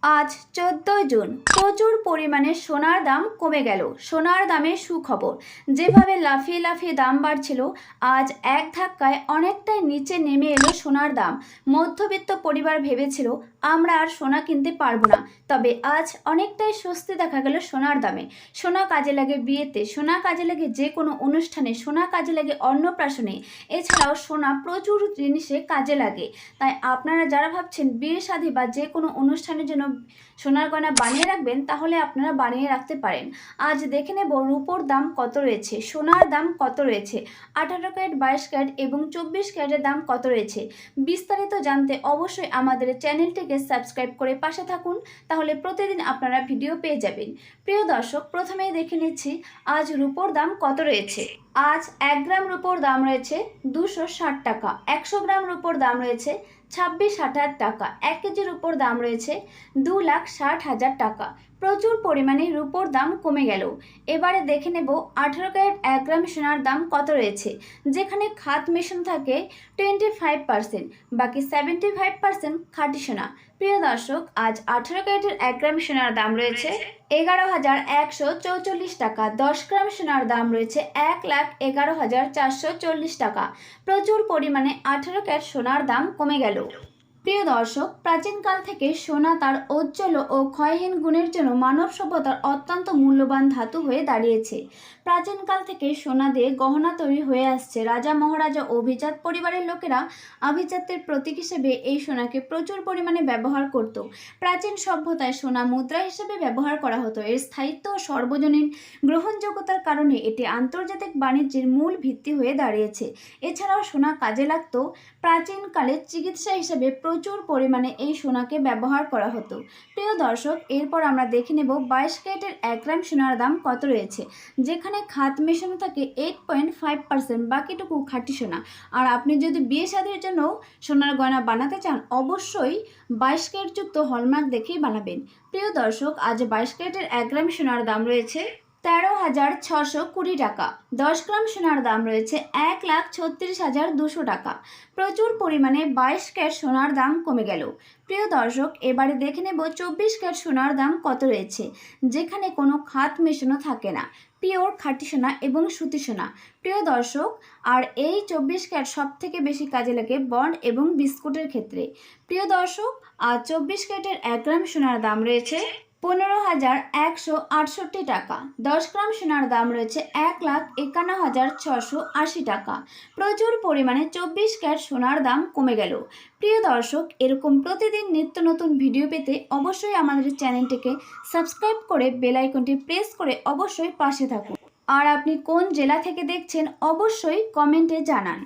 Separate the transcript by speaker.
Speaker 1: আজ 14 জুন প্রচুর পরিমাণে সোনার দাম কমে গেল। সোনার দামে সুখবর। যেভাবে লাফিয়ে লাফিয়ে দাম বাড়ছিল, আজ এক ধাক্কায় অনেকটাই নিচে নেমে এলো সোনার দাম। মধ্যবিত্ত পরিবার ভেবেছিল আমরা আর সোনা কিনতে পারবো না, তবে আজ অনেকটাই স্বস্তি দেখা গেল সোনার দামে। সোনা কাজে লাগে বিয়েতে, সোনা কাজে লাগে যে কোনো অনুষ্ঠানে, সোনা কাজে লাগে অন্নপ্রাশনে, এছাড়াও সোনা প্রচুর জিনিসে কাজে লাগে। তাই আপনারা যারা ভাবছেন বিয়ে শাদী বা যে কোনো অনুষ্ঠানের জন্য সোনার গয়না বানিয়ে রাখবেন, তাহলে আপনারা বানিয়ে রাখতে পারেন। আজ দেখে নেব রূপোর দাম কত রয়েছে, সোনার দাম কত রয়েছে, 18 ক্যারেট, 22 ক্যারেট এবং 24 ক্যারেটের দাম কত রয়েছে। বিস্তারিত জানতে অবশ্যই আমাদের চ্যানেলটিকে সাবস্ক্রাইব করে পাশে থাকুন, তাহলে প্রতিদিন আপনারা ভিডিও পেয়ে যাবেন। প্রিয় দর্শক, প্রথমেই দেখে নিচ্ছি আজ রূপোর দাম কত রয়েছে। আজ 1 গ্রাম রূপোর দাম রয়েছে 260 টাকা, 100 গ্রাম রূপোর দাম রয়েছে 26,000 টাকা, 1 কেজির উপর দাম রয়েছে 2,60,000 টাকা। প্রচুর পরিমাণে রূপোর দাম কমে গেল। এবারে দেখে নেব 18 ক্যারেট 1 গ্রাম সোনার দাম কত রয়েছে। যেখানে খাত মেশানো থাকে 25%, বাকি 75% খাঁটি সোনা। প্রিয় দর্শক, আজ 18 ক্যারেটের 1 গ্রাম সোনার দাম রয়েছে 11,144 টাকা, 10 গ্রাম সোনার দাম রয়েছে 1,11,440 টাকা। প্রচুর পরিমাণে 18 ক্যারেট সোনার দাম কমে গেল। প্রিয় দর্শক, প্রাচীনকাল থেকে সোনা তার ঔজ্জ্বল্য ও ক্ষয়হীন গুণের জন্য মানব সভ্যতার অত্যন্ত মূল্যবান ধাতু হয়ে দাঁড়িয়েছে। প্রাচীনকাল থেকে সোনা দিয়ে গহনা তৈরি হয়ে আসছে। রাজা মহারাজা অভিজাত পরিবারের লোকেরা আভিজাত্যের প্রতীক হিসেবে এই সোনাকে প্রচুর পরিমাণে ব্যবহার করত। প্রাচীন সভ্যতায় সোনা মুদ্রা হিসেবে ব্যবহার করা হতো। এর স্থায়িত্ব ও সর্বজনীন গ্রহণযোগ্যতার কারণে এটি আন্তর্জাতিক বাণিজ্যের মূল ভিত্তি হয়ে দাঁড়িয়েছে। এছাড়াও সোনা কাজে লাগত। প্রাচীনকালে চিকিৎসা হিসেবে প্রচুর পরিমাণে এই সোনাকে ব্যবহার করা হতো। প্রিয় দর্শক, এরপর আমরা দেখে নেব 22 ক্যারেটের 1 গ্রাম সোনার দাম কত রয়েছে। যেখানে খাত মেশানো থাকে 8.5%, বাকিটুকু খাঁটি সোনা। আর আপনি যদি বিয়ে শাদীর জন্য সোনার গয়না বানাতে চান, অবশ্যই 22 ক্যারেট যুক্ত হলমার্ক দেখেই বানাবেন। প্রিয় দর্শক, আজ 22 ক্যারেটের 1 গ্রাম সোনার দাম রয়েছে 13,620 টাকা, 10 গ্রাম সোনার দাম রয়েছে 1,36,200 টাকা। প্রচুর পরিমাণে 22 ক্যারেট সোনার দাম কমে গেল। প্রিয় দর্শক, এবারে দেখে নেব 24 ক্যারেট সোনার দাম কত রয়েছে। যেখানে কোনো খাত মেশানো থাকে না, পিওর খাঁটি সোনা এবং সুতি সোনা। প্রিয় দর্শক, আর এই 24 ক্যারেট সব থেকে বেশি কাজে লাগে বন্ড এবং বিস্কুটের ক্ষেত্রে। প্রিয় দর্শক, আর 24 ক্যারেটের 1 গ্রাম সোনার দাম রয়েছে 15,168 টাকা, 10 গ্রাম সোনার দাম রয়েছে 1,51,680 টাকা। প্রচুর পরিমাণে 24 ক্যারেট সোনার দাম কমে গেল। প্রিয় দর্শক, এরকম প্রতিদিন নিত্য নতুন ভিডিও পেতে অবশ্যই আমাদের চ্যানেলটিকে সাবস্ক্রাইব করে বেল আইকনটি প্রেস করে অবশ্যই পাশে থাকুন। আর আপনি কোন জেলা থেকে দেখছেন অবশ্যই কমেন্টে জানান।